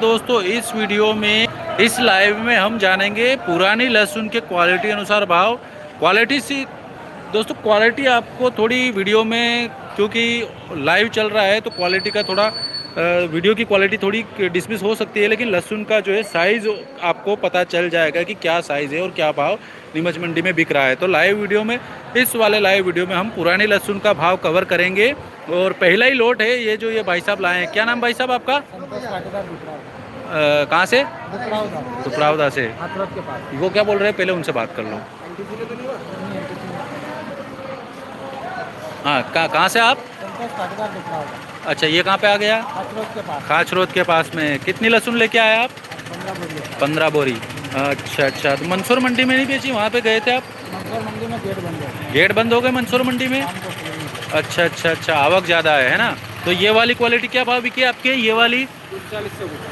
दोस्तों इस वीडियो में इस लाइव में हम जानेंगे पुरानी लहसुन के क्वालिटी अनुसार भाव। क्वालिटी सी दोस्तों क्वालिटी आपको थोड़ी वीडियो में, क्योंकि लाइव चल रहा है तो क्वालिटी का थोड़ा वीडियो की क्वालिटी थोड़ी डिसमिस हो सकती है, लेकिन लहसुन का जो है साइज़ आपको पता चल जाएगा कि क्या साइज़ है और क्या भाव नीमच मंडी में बिक रहा है। तो लाइव वीडियो में, इस वाले लाइव वीडियो में हम पुरानी लहसुन का भाव कवर करेंगे। और पहला ही लोट है ये जो ये भाई साहब लाए हैं। क्या नाम भाई साहब आपका? कहाँ से? दुपरावदा से। के पास। वो क्या बोल रहे हैं, पहले उनसे बात कर लो। हाँ, कहाँ से आप? अच्छा, ये कहाँ पे आ गया? खाच रोड के पास में। कितनी लहसुन लेके आए आप? 15 बोरी। अच्छा अच्छा, तो मंसूर मंडी में नहीं बेची, वहाँ पे गए थे आप? मंसूर मंडी में गेट बंद है। गेट बंद हो गए मंसूर मंडी में? अच्छा अच्छा अच्छा, आवक ज़्यादा है ना? तो ये वाली क्वालिटी क्या भाव बिकी है आपके? ये वाली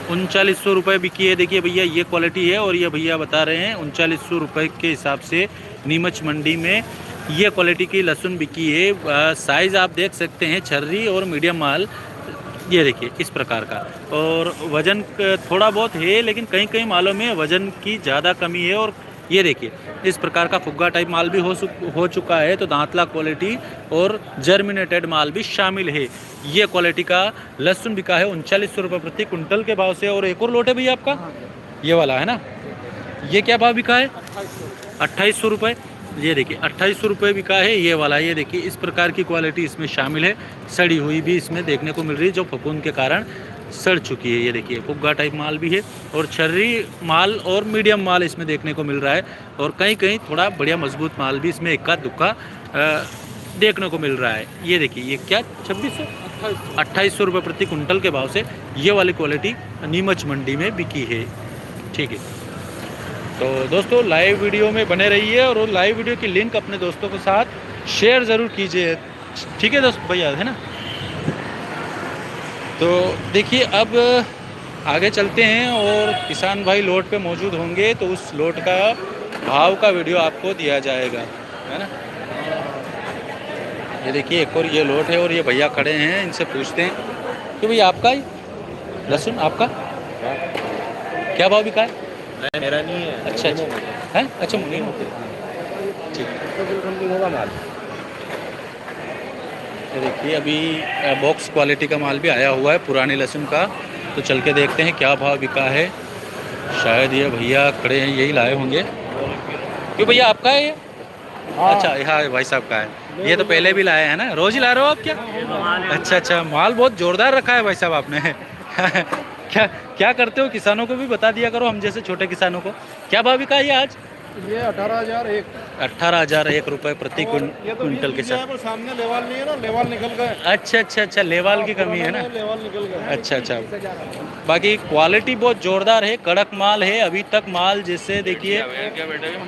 3900 रुपये बिकी है। देखिए भैया, ये क्वालिटी है और ये भैया बता रहे हैं 3900 रुपये के हिसाब से नीमच मंडी में ये क्वालिटी की लहसुन बिकी है। साइज़ आप देख सकते हैं, छर्री और मीडियम माल ये देखिए इस प्रकार का। और वज़न थोड़ा बहुत है, लेकिन कहीं कहीं मालों में वज़न की ज़्यादा कमी है। और ये देखिए इस प्रकार का फुग्गा टाइप माल भी हो चुका है। तो दांतला क्वालिटी और जर्मिनेटेड माल भी शामिल है। ये क्वालिटी का लहसुन बिका है 3900 रुपये प्रति कुंटल के भाव से। और एक और लोट है भैया आपका, ये वाला है ना? ये क्या भाव बिका है? 2800 रुपये। ये देखिए 2800 रुपये बिका है ये वाला। ये देखिए इस प्रकार की क्वालिटी इसमें शामिल है। सड़ी हुई भी इसमें देखने को मिल रही है, जो फफूंद के कारण सड़ चुकी है। ये देखिए फुग्गा टाइप माल भी है और छर्री माल और मीडियम माल इसमें देखने को मिल रहा है। और कहीं कहीं थोड़ा बढ़िया मजबूत माल भी इसमें इक्का दुक्का देखने को मिल रहा है। ये देखिए ये क्या 2800 रुपये प्रति कुंटल के भाव से ये वाली क्वालिटी नीमच मंडी में बिकी है। ठीक है, तो दोस्तों लाइव वीडियो में बने रहिए और लाइव वीडियो की लिंक अपने दोस्तों के साथ शेयर ज़रूर कीजिए। ठीक है दोस्त भैया, है ना? तो देखिए अब आगे चलते हैं और किसान भाई लोट पे मौजूद होंगे, तो उस लोट का भाव का वीडियो आपको दिया जाएगा, है ना? ये देखिए एक और ये लोट है और ये भैया खड़े हैं, इनसे पूछते हैं कि भैया आपका लहसुन आपका क्या भाव बिका है? मेरा नहीं है। अच्छा अच्छा है, अच्छा मुनीम। ठीक होगा माल। ये देखिए अभी बॉक्स क्वालिटी का माल भी आया हुआ है पुरानी लहसुन का। तो चल के देखते हैं क्या भाव बिका है। शायद ये भैया खड़े हैं यही लाए होंगे। क्यों भैया आपका है ये? अच्छा हाँ, भाई साहब का है। ये तो पहले भी लाए हैं ना, रोज ही ला रहे हो आप क्या? अच्छा अच्छा, माल बहुत जोरदार रखा है भाई साहब आपने। क्या क्या करते हो? किसानों को भी बता दिया करो, हम जैसे छोटे किसानों को। क्या भाव बिका ये आज? ये 18,001। 18,001 रुपये प्रति कुंटल के साथ। सामने लेवाल नहीं है ना, लेवाल निकल गए। अच्छा अच्छा अच्छा, लेवाल की कमी है ना? लेवाल निकल गए। अच्छा अच्छा, बाकी क्वालिटी बहुत जोरदार है, कड़क माल है अभी तक। माल जैसे देखिए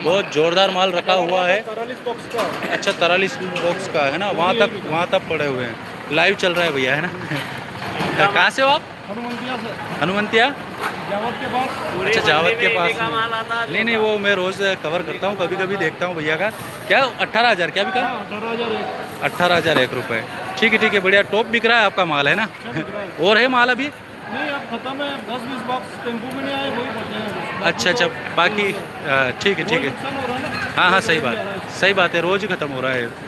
बहुत जोरदार माल रखा हुआ है। 43 बॉक्स का। अच्छा 43 बॉक्स का है ना? वहाँ तक पड़े हुए हैं। लाइव चल रहा है भैया, है ना? कहाँ से हो आप? हनुमंतिया से। हनुमंतिया? जावत के पास। अच्छा जावत के पास। नहीं, वो मैं रोज़ कवर करता हूँ, कभी कभी देखता हूँ भैया का। क्या 18,000 क्या बिका? 18,001। 18,001 रुपये। ठीक है, बढ़िया टॉप बिक रहा है आपका माल, है ना? और है माल अभी? नहीं, अब खत्म है। 10-20 बॉक्स टेम्पो में नहीं आए, वही बचे हैं। अच्छा अच्छा, बाकी ठीक है। हाँ हाँ, सही बात है, रोज़ ही ख़त्म हो रहा है।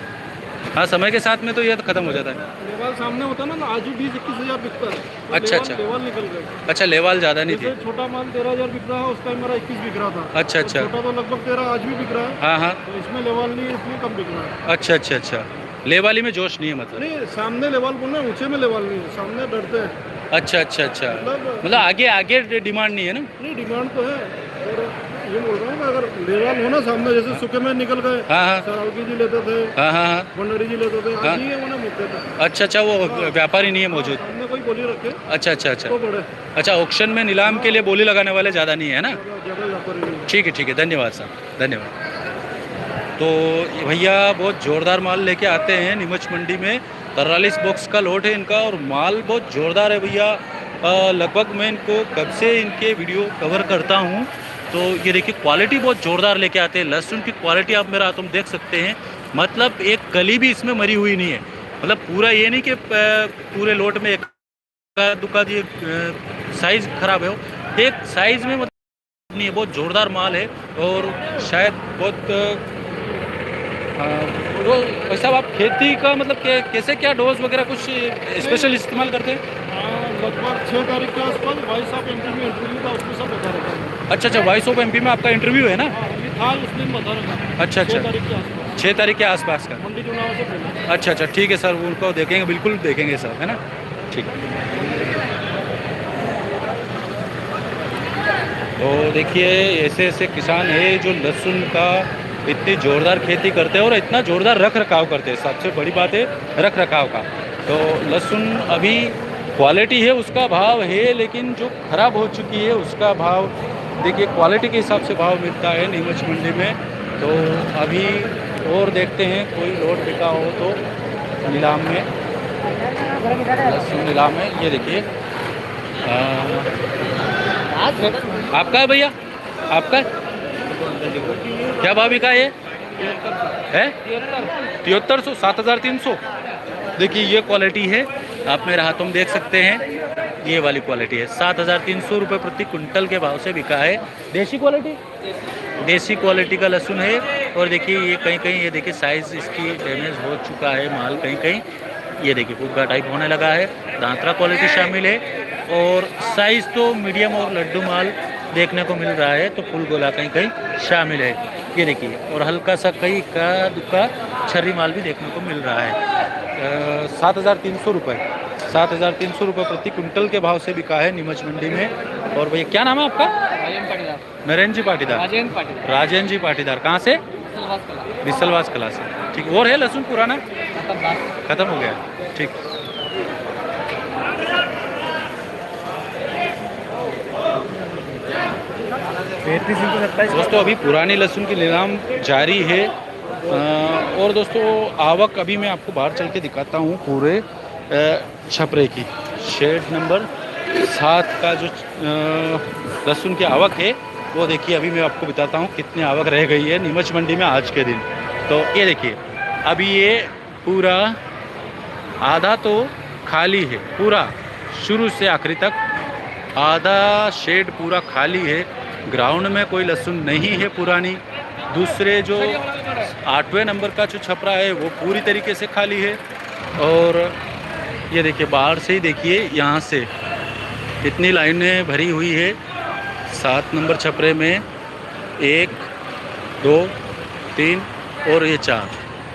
हाँ, समय के साथ में तो ये तो ख़त्म हो जाता है। लेवाल सामने होता ना, आज भी 20-21 बिकता है। तो अच्छा लेवाल निकल गए। अच्छा, लेवाल ज़्यादा नहीं थी। छोटा माल 13,000 बिक रहा है, उस टाइम मेरा 21 बिक रहा था। अच्छा छोटा तो लगभग 13 आज भी बिक रहा है। हाँ हाँ, तो इसमें लेवाल नहीं है, इसलिए कम बिक रहा है। अच्छा, लेवाली में जोश नहीं है मतलब? नहीं, सामने लेवाल बोलना, ऊंचे में लेवाल नहीं है, सामने डरते हैं। अच्छा, मतलब आगे डिमांड नहीं है ना? नहीं, डिमांड तो है। और ये बोल रहा हूँ कि अगर लेवाल हो ना सामने, जैसे सूखे में निकल गए। हाँ, सरावगी जी लेते थे। हाँ, भंडारी जी लेते थे। आज नहीं है, उन्हें मुद्दे थे। अच्छा, वो व्यापारी नहीं है मौजूद? सामने कोई बोली रखे। अच्छा तो बड़े। अच्छा, ऑक्शन में नीलाम के लिए बोली लगाने वाले ज़्यादा नहीं है ना? ज़्यादा व्यापारी नहीं है। ठीक है, धन्यवाद साहब, धन्यवाद। तो भैया बहुत ज़ोरदार माल लेके आते हैं नीमच मंडी में। 43 बॉक्स का लोट है इनका और माल बहुत ज़ोरदार है भैया। लगभग मैं इनको कब से इनके वीडियो कवर करता हूँ। तो ये देखिए क्वालिटी बहुत ज़ोरदार लेके आते हैं। लहसुन की क्वालिटी आप मेरा तुम देख सकते हैं, मतलब एक कली भी इसमें मरी हुई नहीं है। मतलब पूरा ये नहीं कि पूरे लोट में एक दुका दिए साइज़ ख़राब है वो, एक साइज़ में मतलब नहीं है, बहुत ज़ोरदार माल है और शायद बहुत तो भाई साहब आप खेती का मतलब कैसे क्या डोज वगैरह कुछ स्पेशल इस्तेमाल करते हैं? लगभग 6 तारीख के आसपास भाई साहब एमपी में इंटरव्यू था, उसमें सब बता रखा है। अच्छा अच्छा, वॉइस ऑफ एमपी में आपका इंटरव्यू है ना? ये था उस दिन बता रखा है। अच्छा अच्छा, 6 तारीख के आसपास 6 तारीख के आसपास का। मंडी चुनाव से पहले। अच्छा अच्छा, ठीक है सर, उनको देखेंगे, बिल्कुल देखेंगे सर, है ना? ठीक है। तो देखिए ऐसे ऐसे किसान है जो लहसुन का इतनी ज़ोरदार खेती करते हैं और इतना ज़ोरदार रख रखाव करते हैं। सबसे बड़ी बात है रख रखाव का। तो लहसुन अभी क्वालिटी है उसका भाव है, लेकिन जो ख़राब हो चुकी है उसका भाव देखिए क्वालिटी के हिसाब से भाव मिलता है नीमच मंडी में। तो अभी और देखते हैं कोई लोड बिका हो तो नीलाम में, लहसुन नीलाम में। ये देखिए आपका है भैया, आपका है? क्या भाव बिका ये है? 7300, 7300। देखिए ये क्वालिटी है, आप मेरे हाथों में देख सकते हैं, ये वाली क्वालिटी है। 7300 रुपये प्रति कुंटल के भाव से बिका है। देसी क्वालिटी, देसी क्वालिटी का लहसुन है। और देखिए ये कहीं कहीं ये देखिए साइज़ इसकी डैमेज हो चुका है माल, कहीं कहीं ये देखिए फुग्गा टाइप होने लगा है। दांतरा क्वालिटी शामिल है और साइज़ तो मीडियम और लड्डू माल देखने को मिल रहा है, तो फुल गोला कहीं कहीं शामिल है। ये देखिए और हल्का सा कहीं का दुक्का छर्री माल भी देखने को मिल रहा है। 7300 रुपये, 7300 रुपये प्रति कुंटल के भाव से बिका है नीमच मंडी में। और भैया क्या नाम है आपका? नरेंद्र जी पाटीदार, राजेंद्र जी पाटीदार। कहाँ से? बिसलवास कला से। ठीक, और है लहसुन पुराना खत्म हो गया? ठीक। दोस्तों अभी पुरानी लहसुन की नीलाम जारी है। और दोस्तों आवक अभी मैं आपको बाहर चल के दिखाता हूँ पूरे छपरे की। शेड नंबर 7 का जो लहसुन की आवक है वो देखिए अभी मैं आपको बताता हूँ कितनी आवक रह गई है नीमच मंडी में आज के दिन। तो ये देखिए अभी ये पूरा आधा तो खाली है, पूरा शुरू से आखिरी तक आधा शेड पूरा खाली है। ग्राउंड में कोई लहसुन नहीं है पुरानी। दूसरे जो 8वें नंबर का जो छपरा है वो पूरी तरीके से खाली है। और ये देखिए बाहर से ही देखिए यहाँ से इतनी लाइनें भरी हुई है 7 नंबर छपरे में, 1 2 3 और ये 4,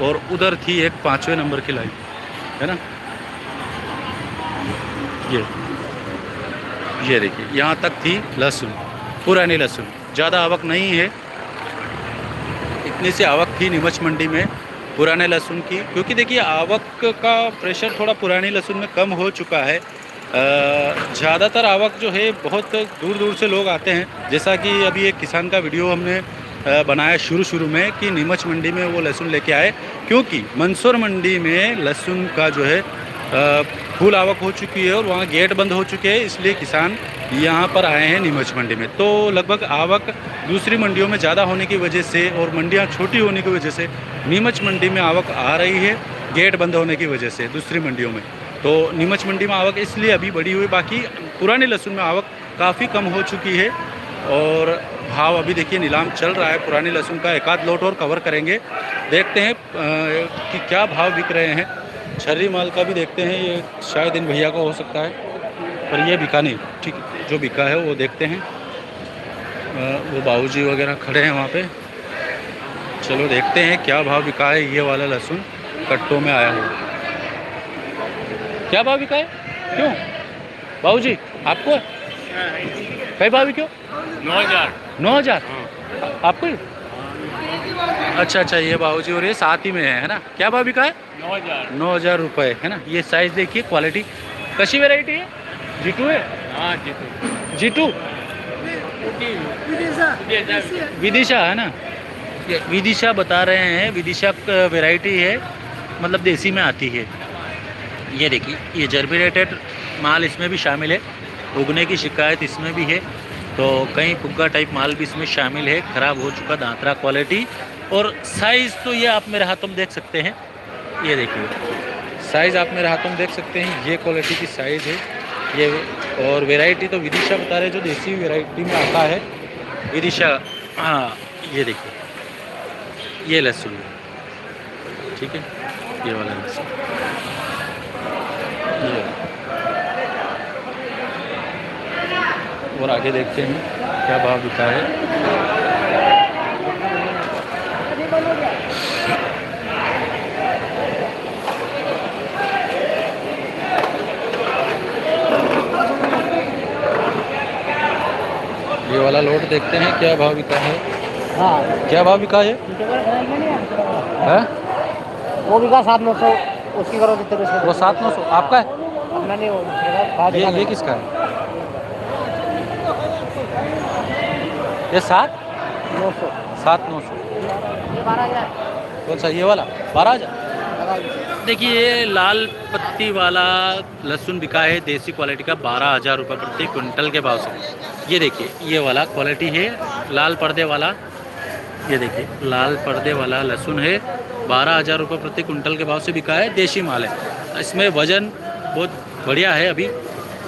और उधर थी एक 5वें नंबर की लाइन, है ना? ये देखिए यहाँ तक थी लहसुन, पुरानी लहसुन। ज़्यादा आवक नहीं है, इतनी सी आवक थी नीमच मंडी में पुराने लहसुन की। क्योंकि देखिए आवक का प्रेशर थोड़ा पुरानी लहसुन में कम हो चुका है। ज़्यादातर आवक जो है बहुत दूर दूर से लोग आते हैं। जैसा कि अभी एक किसान का वीडियो हमने बनाया शुरू में कि नीमच मंडी में वो लहसुन लेके आए, क्योंकि मंदसौर मंडी में लहसुन का जो है फुल आवक हो चुकी है और वहाँ गेट बंद हो चुके हैं, इसलिए किसान यहाँ पर आए हैं नीमच मंडी में। तो लगभग आवक दूसरी मंडियों में ज़्यादा होने की वजह से और मंडियाँ छोटी होने की वजह से नीमच मंडी में आवक आ रही है, गेट बंद होने की वजह से दूसरी मंडियों में। तो नीमच मंडी में आवक इसलिए अभी बढ़ी हुई, बाकी पुरानी लहसुन में आवक काफ़ी कम हो चुकी है। और भाव अभी देखिए नीलाम चल रहा है पुरानी लहसुन का। एक आध लोट और कवर करेंगे, देखते हैं कि क्या भाव बिक रहे हैं। छर्री माल का भी देखते हैं, ये शायद इन भैया का हो सकता है, पर ये बिका नहीं। ठीक, जो बिका है वो देखते हैं। वो बाबूजी वगैरह खड़े हैं वहाँ पे, चलो देखते हैं क्या भाव बिका है। ये वाला लहसुन कट्टों में आया हुआ क्या भाव बिका है? क्यों बाबूजी आपको कई भाव क्यों? 9000। 9000 आपको? अच्छा अच्छा, ये बाबूजी और ये साथ ही में है ना? क्या भाव बिका है? 9000 रुपये, है ना? ये साइज़ देखिए, क्वालिटी कशी वेराइटी है? G2 है? हाँ G2 विदिशा है ना? ये विदिशा बता रहे हैं, विदिशा वेराइटी है, मतलब देसी में आती है। ये देखिए ये जर्मिनेटेड माल इसमें भी शामिल है, उगने की शिकायत इसमें भी है। तो कहीं फुग्गा टाइप माल भी इसमें शामिल है, ख़राब हो चुका दांतरा क्वालिटी। और साइज़ तो ये आप मेरे हाथों में देख सकते हैं, ये देखिए साइज़ आप मेरे हाथों में देख सकते हैं, ये क्वालिटी की साइज़ है। ये और वैरायटी तो विदिशा बता रहे, जो देसी वैरायटी में आता है विदिशा। हाँ ये देखिए ये लहसुन, ठीक है, ये वाला लहसुन ये। और आगे देखते हैं क्या भाव बिका है। ये वाला लोट देखते हैं क्या भाव बिका है। हाँ, क्या भाव बिका है? है वो भी का 700-900 उसकी करो जितने में वो 700-900 आपका है? अपना नहीं वो ये किसका है? ये 900 7-900 ये 12,000 कौन सा, ये वाला 12,000? देखिए ये लाल पत्ती वाला लहसुन बिका है देसी क्वालिटी का 12,000 रुपये प्रति क्विंटल के भाव से। ये देखिए ये वाला क्वालिटी है लाल पर्दे वाला, ये देखिए लाल पर्दे वाला लहसुन है, 12,000 रुपये प्रति क्विंटल के भाव से बिका है। देसी माल है, इसमें वज़न बहुत बढ़िया है, अभी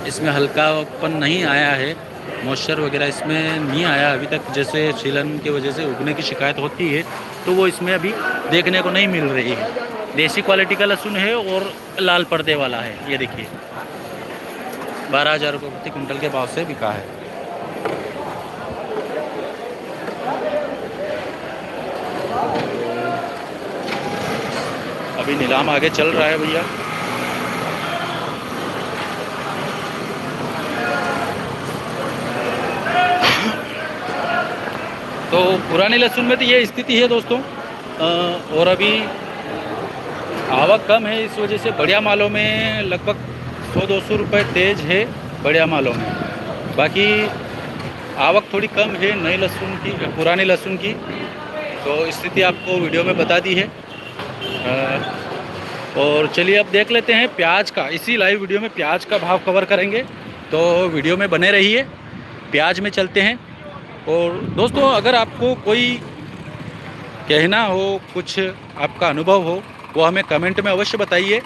इसमें हल्कापन नहीं आया है, मॉइस्चर वगैरह इसमें नहीं आया अभी तक। जैसे सीलन की वजह से उगने की शिकायत होती है तो वो इसमें अभी देखने को नहीं मिल रही है। देसी क्वालिटी का लहसुन है और लाल पर्दे वाला है। ये देखिए 12,000 रुपये प्रति क्विंटल के भाव से बिका है। अभी नीलाम आगे चल रहा है भैया। तो पुराने लहसुन में तो ये स्थिति है दोस्तों। और अभी आवक कम है, इस वजह से बढ़िया मालों में लगभग 100-200 रुपये तेज है बढ़िया मालों में। बाकी आवक थोड़ी कम है नए लहसुन की, पुराने लहसुन की। तो स्थिति आपको वीडियो में बता दी है। और चलिए अब देख लेते हैं प्याज का, इसी लाइव वीडियो में प्याज का भाव कवर करेंगे, तो वीडियो में बने रहिए। प्याज में चलते हैं। और दोस्तों अगर आपको कोई कहना हो, कुछ आपका अनुभव हो, वो हमें कमेंट में अवश्य बताइए।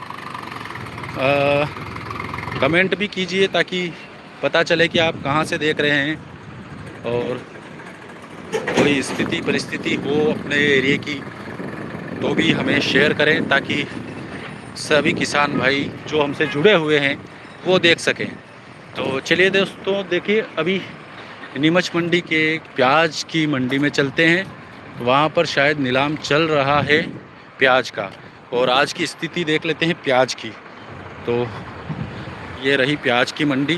कमेंट भी कीजिए ताकि पता चले कि आप कहाँ से देख रहे हैं, और कोई स्थिति परिस्थिति हो अपने एरिया की तो भी हमें शेयर करें, ताकि सभी किसान भाई जो हमसे जुड़े हुए हैं वो देख सकें। तो चलिए दोस्तों देखिए अभी नीमच मंडी के प्याज की मंडी में चलते हैं। वहाँ पर शायद नीलाम चल रहा है प्याज का, और आज की स्थिति देख लेते हैं प्याज की। तो ये रही प्याज की मंडी।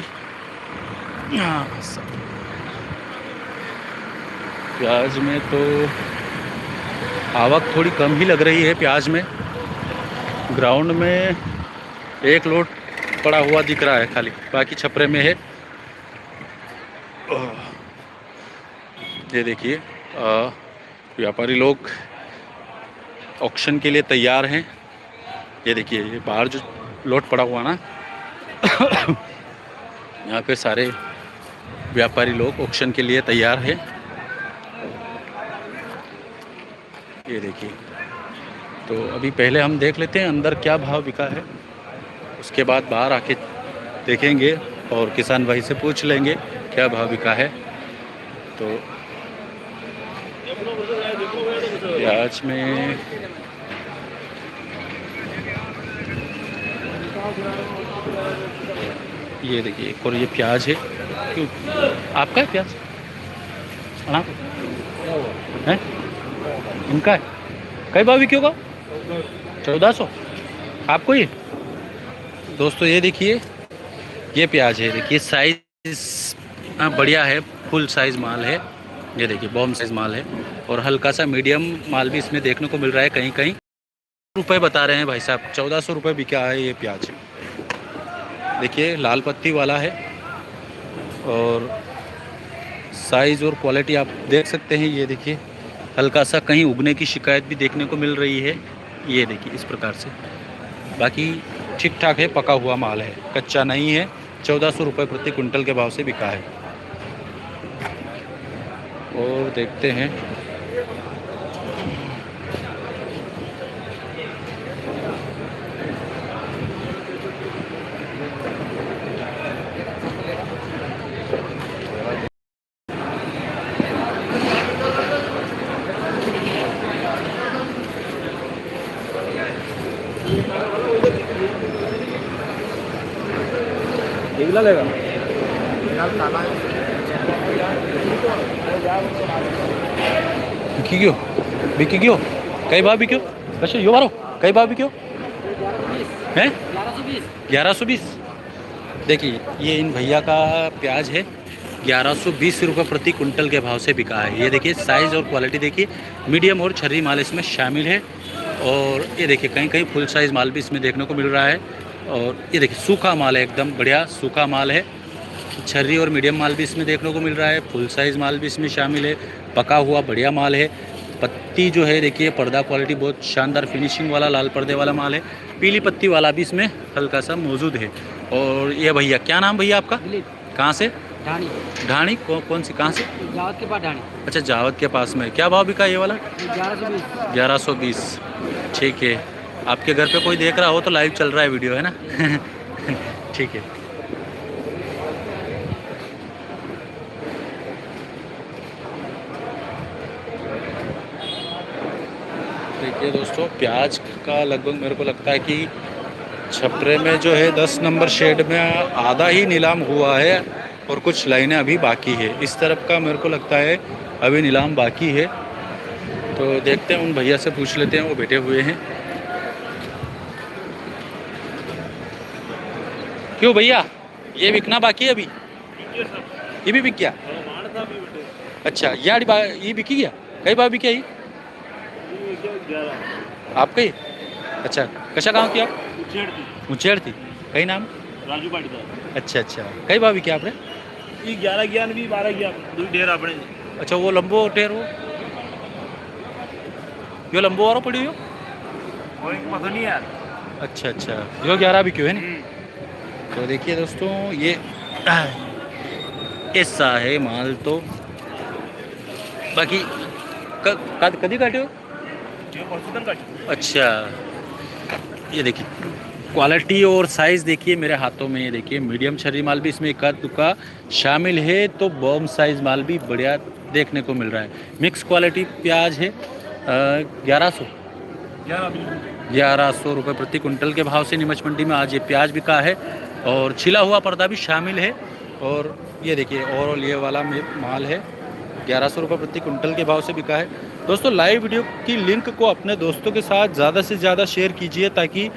प्याज में तो आवक थोड़ी कम ही लग रही है प्याज में। ग्राउंड में एक लोड पड़ा हुआ दिख रहा है खाली, बाकी छपरे में है। ये देखिए व्यापारी लोग ऑक्शन के लिए तैयार हैं। ये देखिए ये बाहर जो लोड पड़ा हुआ ना यहाँ पे सारे व्यापारी लोग ऑक्शन के लिए तैयार हैं। ये देखिए, तो अभी पहले हम देख लेते हैं अंदर क्या भाव बिका है, उसके बाद बाहर आके देखेंगे और किसान भाई से पूछ लेंगे क्या भाव बिका है। तो प्याज में ये देखिए, और ये प्याज है। क्यों आपका है प्याज? है इनका है। कई भाव बिकी होगा? 1400 आपको ये। दोस्तों ये देखिए ये प्याज है, देखिए साइज बढ़िया है, फुल साइज माल है। ये देखिए बॉम्ब साइज माल है, और हल्का सा मीडियम माल भी इसमें देखने को मिल रहा है। कहीं कहीं रुपए बता रहे हैं भाई साहब, 1400 रुपये बिका है ये प्याज। देखिए लाल पत्ती वाला है, और साइज़ और क्वालिटी आप देख सकते हैं। ये देखिए हल्का सा कहीं उगने की शिकायत भी देखने को मिल रही है। ये देखिए इस प्रकार से, बाकी ठीक ठाक है, पका हुआ माल है, कच्चा नहीं है। 1400 रुपये प्रति क्विंटल के भाव से बिका है। और देखते हैं मिला लेगा। बिकी क्यों? बिकी क्यों? कई भाव बिक्यो? अच्छा यो मारो कई भाव बिक्यो हैं? 1120। देखिए ये इन भैया का प्याज है, 1120 रुपये प्रति कुंटल के भाव से बिका है। ये देखिए साइज़ और क्वालिटी देखिए, मीडियम और छर्री माल इसमें शामिल है। और ये देखिए कहीं कहीं फुल साइज़ माल भी इसमें देखने को मिल रहा है। और ये देखिए सूखा माल है, एकदम बढ़िया सूखा माल है। छर्री और मीडियम माल भी इसमें देखने को मिल रहा है, फुल साइज़ माल भी इसमें शामिल है, पका हुआ बढ़िया माल है। पत्ती जो है देखिए पर्दा क्वालिटी बहुत शानदार फिनिशिंग वाला लाल पर्दे वाला माल है। पीली पत्ती वाला भी इसमें हल्का सा मौजूद है। और ये भैया क्या नाम भैया आपका? कहाँ से? ढाणी। ढाणी कौन सी कहाँ से? जावत के पास ढाणी। अच्छा जावत के पास में। क्या भाव बिका ये वाला? 1120। 1120। ठीक है, आपके घर पे कोई देख रहा हो तो लाइव चल रहा है वीडियो है ना। ठीक है। देखिए दोस्तों प्याज का लगभग मेरे को लगता है कि छपरे में जो है 10 नंबर शेड में आधा ही नीलाम हुआ है और कुछ लाइनें अभी बाकी है। इस तरफ का मेरे को लगता है अभी नीलाम बाकी है। तो देखते हैं, उन भैया से पूछ लेते हैं, वो बैठे हुए हैं। क्यों भैया ये बिकना बाकी है अभी? ये भी बिक गया? अच्छा ये बिकी गया? कई बार बिके? आपका ही? अच्छा कशा गाँव की आप? मुचेड़ थी। कई नाम? राजू पाटीदार। अच्छा अच्छा कई बार बिके आपने? 11 ज्ञान भी 12 ज्ञान दो ढेर अपने। अच्छा वो लंबो टेर वो यो लंबो वारो पड़ी हो? वो एक पता नहीं यार। अच्छा अच्छा यो 11 भी क्यों है ना। तो देखिए दोस्तों ये ऐसा है माल। तो बाकी कदी काटे हो? अच्छा ये देखिए क्वालिटी और साइज़ देखिए मेरे हाथों में। ये देखिए मीडियम छर्री माल भी इसमें इक्का दुक्का शामिल है, तो बॉम साइज़ माल भी बढ़िया देखने को मिल रहा है। मिक्स क्वालिटी प्याज है 1100 रुपये प्रति कुंटल के भाव से नीमच मंडी में आज ये प्याज बिका है। और छिला हुआ पर्दा भी शामिल है। और ये देखिए ओवरऑल ये वाला माल है 1100 रुपये प्रति कुंटल के भाव से बिका है। दोस्तों लाइव वीडियो की लिंक को अपने दोस्तों के साथ ज़्यादा से ज़्यादा शेयर कीजिए, ताकि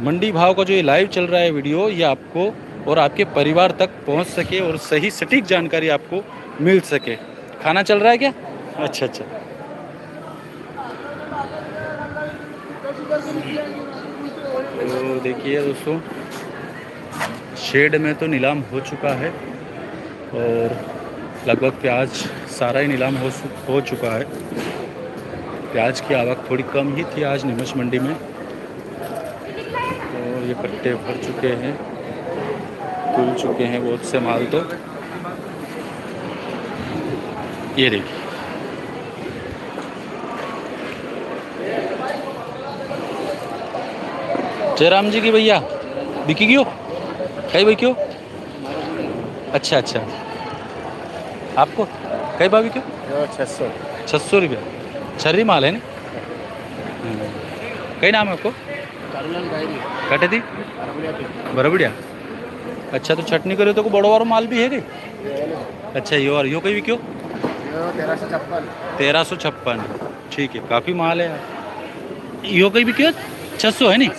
मंडी भाव का जो ये लाइव चल रहा है वीडियो, ये आपको और आपके परिवार तक पहुंच सके और सही सटीक जानकारी आपको मिल सके। खाना चल रहा है क्या? अच्छा अच्छा। तो देखिए दोस्तों शेड में तो नीलाम हो चुका है और लगभग प्याज सारा ही नीलाम हो चुका है। प्याज की आवक थोड़ी कम ही थी आज नीमच मंडी में। तो ये कट्टे भर चुके हैं, खुल चुके हैं बहुत से माल। तो ये देखिए जयराम जी की भैया बिकी क्यों? कई भाई क्यों? अच्छा अच्छा आपको कई भाभी क्यों? 600 रुपया छर्री माल है ना। कई नाम है आपको? कटे थी बराबड़िया। अच्छा तो छटनी करे तो बड़ो वारो माल भी है कई? अच्छा यो कई भी क्यों? 1356। ठीक है काफ़ी माल है यार। यो कई भी क्यों? 600 है नहीं?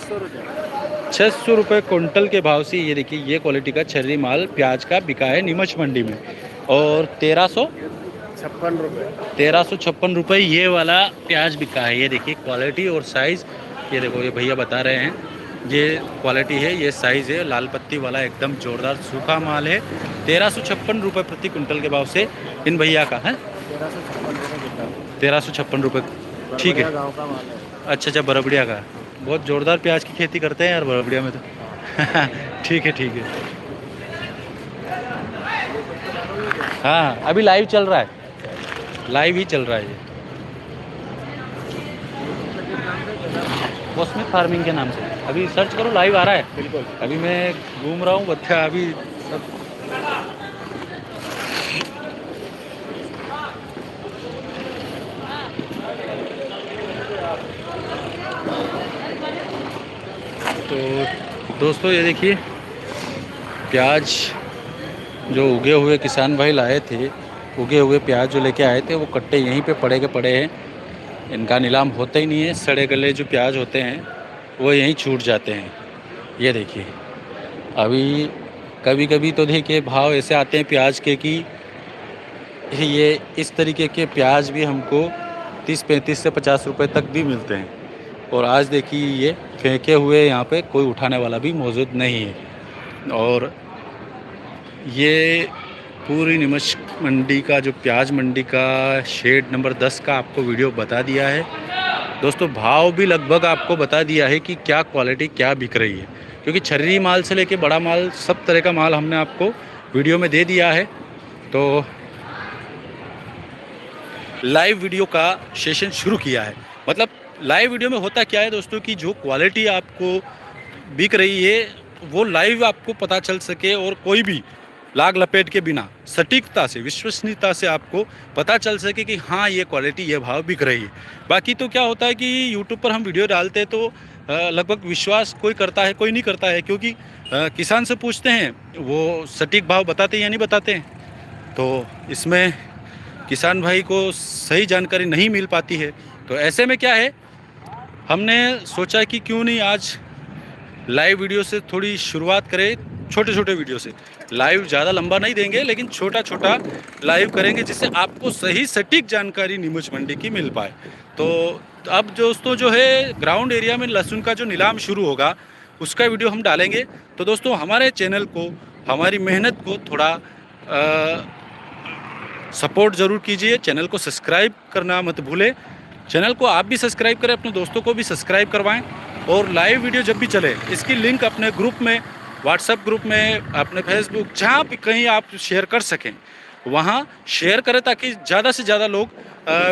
600 रुपये कुंटल के भाव से ये देखिए ये क्वालिटी का छर्री माल प्याज का बिका है नीमच मंडी में। और 1356 रुपये ये वाला प्याज बिका है। ये देखिए क्वालिटी और साइज़, ये देखो ये भैया बता रहे हैं ये क्वालिटी है, ये साइज़ है, लाल पत्ती वाला एकदम ज़ोरदार सूखा माल है। 1356 रुपये प्रति कुंटल के भाव से इन भैया का है। 1356 रुपये। ठीक है अच्छा अच्छा बरबड़िया का। बहुत ज़ोरदार प्याज की खेती करते हैं यार बरबड़िया में तो। ठीक है ठीक है। हाँ अभी लाइव चल रहा है, लाइव ही चल रहा है ये कॉस्मिक फार्मिंग के नाम से। अभी सर्च करो लाइव आ रहा है। बिल्कुल अभी मैं घूम रहा हूँ बच्चा अभी सब। तो दोस्तों ये देखिए प्याज जो उगे हुए किसान भाई लाए थे, उगे हुए प्याज जो लेके आए थे, वो कट्टे यहीं पे पड़े के पड़े हैं। इनका नीलाम होता ही नहीं है। सड़े गले जो प्याज होते हैं वो यहीं छूट जाते हैं। ये देखिए, अभी कभी कभी तो देखिए भाव ऐसे आते हैं प्याज के कि ये इस तरीके के प्याज भी हमको 30-35 से 50 रुपए तक भी मिलते हैं। और आज देखिए ये फेंके हुए, यहाँ पे कोई उठाने वाला भी मौजूद नहीं है। और ये पूरी नीमच मंडी का जो प्याज मंडी का शेड नंबर 10 का आपको वीडियो बता दिया है दोस्तों। भाव भी लगभग आपको बता दिया है कि क्या क्वालिटी क्या बिक रही है, क्योंकि छर्री माल से लेके बड़ा माल सब तरह का माल हमने आपको वीडियो में दे दिया है। तो लाइव वीडियो का सेशन शुरू किया है। मतलब लाइव वीडियो में होता क्या है दोस्तों कि जो क्वालिटी आपको बिक रही है वो लाइव आपको पता चल सके, और कोई भी लाग लपेट के बिना सटीकता से, विश्वसनीयता से आपको पता चल सके कि हाँ ये क्वालिटी ये भाव बिक रही है। बाकी तो क्या होता है कि यूट्यूब पर हम वीडियो डालते हैं तो लगभग विश्वास कोई करता है कोई नहीं करता है, क्योंकि किसान से पूछते हैं वो सटीक भाव बताते हैं या नहीं बताते हैं। तो इसमें किसान भाई को सही जानकारी नहीं मिल पाती है। तो ऐसे में क्या है, हमने सोचा कि क्यों नहीं आज लाइव वीडियो से थोड़ी शुरुआत करें, छोटे छोटे वीडियो से। लाइव ज़्यादा लंबा नहीं देंगे, लेकिन छोटा छोटा लाइव करेंगे जिससे आपको सही सटीक जानकारी नीमच मंडी की मिल पाए। तो अब दोस्तों जो है ग्राउंड एरिया में लहसुन का जो नीलाम शुरू होगा उसका वीडियो हम डालेंगे। तो दोस्तों हमारे चैनल को, हमारी मेहनत को थोड़ा सपोर्ट ज़रूर कीजिए। चैनल को सब्सक्राइब करना मत भूलें। चैनल को आप भी सब्सक्राइब करें, अपने दोस्तों को भी सब्सक्राइब करवाएं। और लाइव वीडियो जब भी चले इसकी लिंक अपने ग्रुप में, व्हाट्सएप ग्रुप में, अपने फेसबुक, जहाँ भी कहीं आप शेयर कर सकें वहाँ शेयर करें, ताकि ज़्यादा से ज़्यादा लोग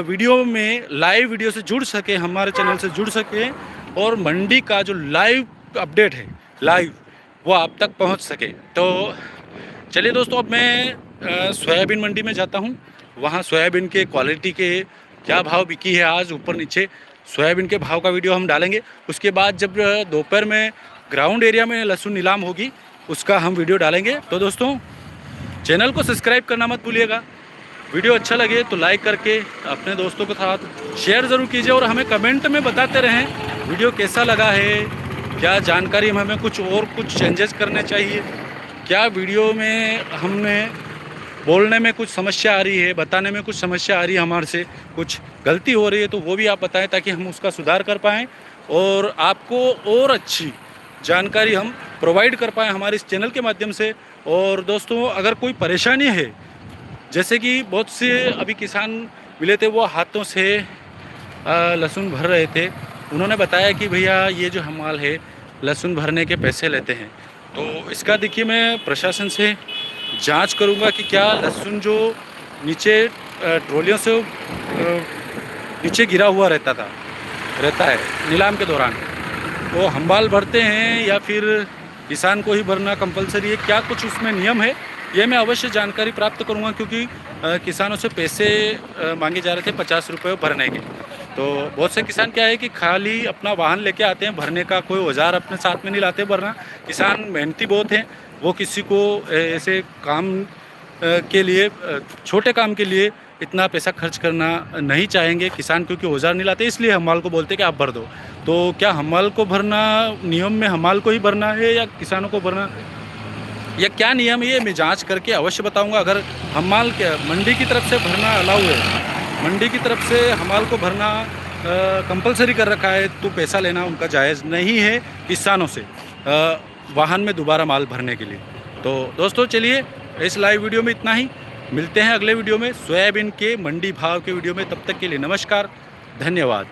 वीडियो में, लाइव वीडियो से जुड़ सकें, हमारे चैनल से जुड़ सकें, और मंडी का जो लाइव अपडेट है लाइव वो आप तक पहुँच सके। तो चलिए दोस्तों, अब मैं सोयाबीन मंडी में जाता हूँ। वहाँ सोयाबीन के क्वालिटी के क्या भाव बिकी है आज, ऊपर नीचे सोयाबीन के भाव का वीडियो हम डालेंगे। उसके बाद जब दोपहर में ग्राउंड एरिया में लहसुन नीलाम होगी उसका हम वीडियो डालेंगे। तो दोस्तों चैनल को सब्सक्राइब करना मत भूलिएगा। वीडियो अच्छा लगे तो लाइक करके अपने दोस्तों के साथ शेयर ज़रूर कीजिए, और हमें कमेंट में बताते रहें वीडियो कैसा लगा है, क्या जानकारी हमें कुछ और कुछ चेंजेस करने चाहिए, क्या वीडियो में हमने बोलने में कुछ समस्या आ रही है, बताने में कुछ समस्या आ रही है, हमारे से कुछ गलती हो रही है तो वो भी आप बताएं, ताकि हम उसका सुधार कर पाएँ और आपको और अच्छी जानकारी हम प्रोवाइड कर पाएँ हमारे इस चैनल के माध्यम से। और दोस्तों अगर कोई परेशानी है, जैसे कि बहुत से अभी किसान मिले थे वो हाथों से लहसुन भर रहे थे, उन्होंने बताया कि भैया ये जो हमाल है लहसुन भरने के पैसे लेते हैं। तो इसका देखिए मैं प्रशासन से जांच करूंगा कि क्या लहसुन जो नीचे ट्रॉलियों से नीचे गिरा हुआ रहता है नीलाम के दौरान, वो हम्बाल भरते हैं या फिर किसान को ही भरना कंपलसरी है, क्या कुछ उसमें नियम है, ये मैं अवश्य जानकारी प्राप्त करूंगा। क्योंकि किसानों से पैसे मांगे जा रहे थे 50 रुपये भरने के। तो बहुत से किसान क्या है कि खाली अपना वाहन लेके आते हैं भरने का, कोई औजार अपने साथ में नहीं लाते भरना। किसान मेहनती बहुत हैं, वो किसी को ऐसे काम के लिए, छोटे काम के लिए इतना पैसा खर्च करना नहीं चाहेंगे किसान, क्योंकि औजार नहीं लाते, इसलिए हमाल को बोलते हैं कि आप भर दो। तो क्या हमाल को भरना नियम में हमाल को ही भरना है या किसानों को भरना, या क्या नियम है, ये मैं जांच करके अवश्य बताऊंगा। अगर हमाल के मंडी की तरफ से भरना अलाउ है, मंडी की तरफ से हमाल को भरना कंपलसरी कर रखा है, तो पैसा लेना उनका जायज़ नहीं है किसानों से वाहन में दोबारा माल भरने के लिए। तो दोस्तों चलिए इस लाइव वीडियो में इतना ही, मिलते हैं अगले वीडियो में सोयाबीन के मंडी भाव के वीडियो में। तब तक के लिए नमस्कार, धन्यवाद।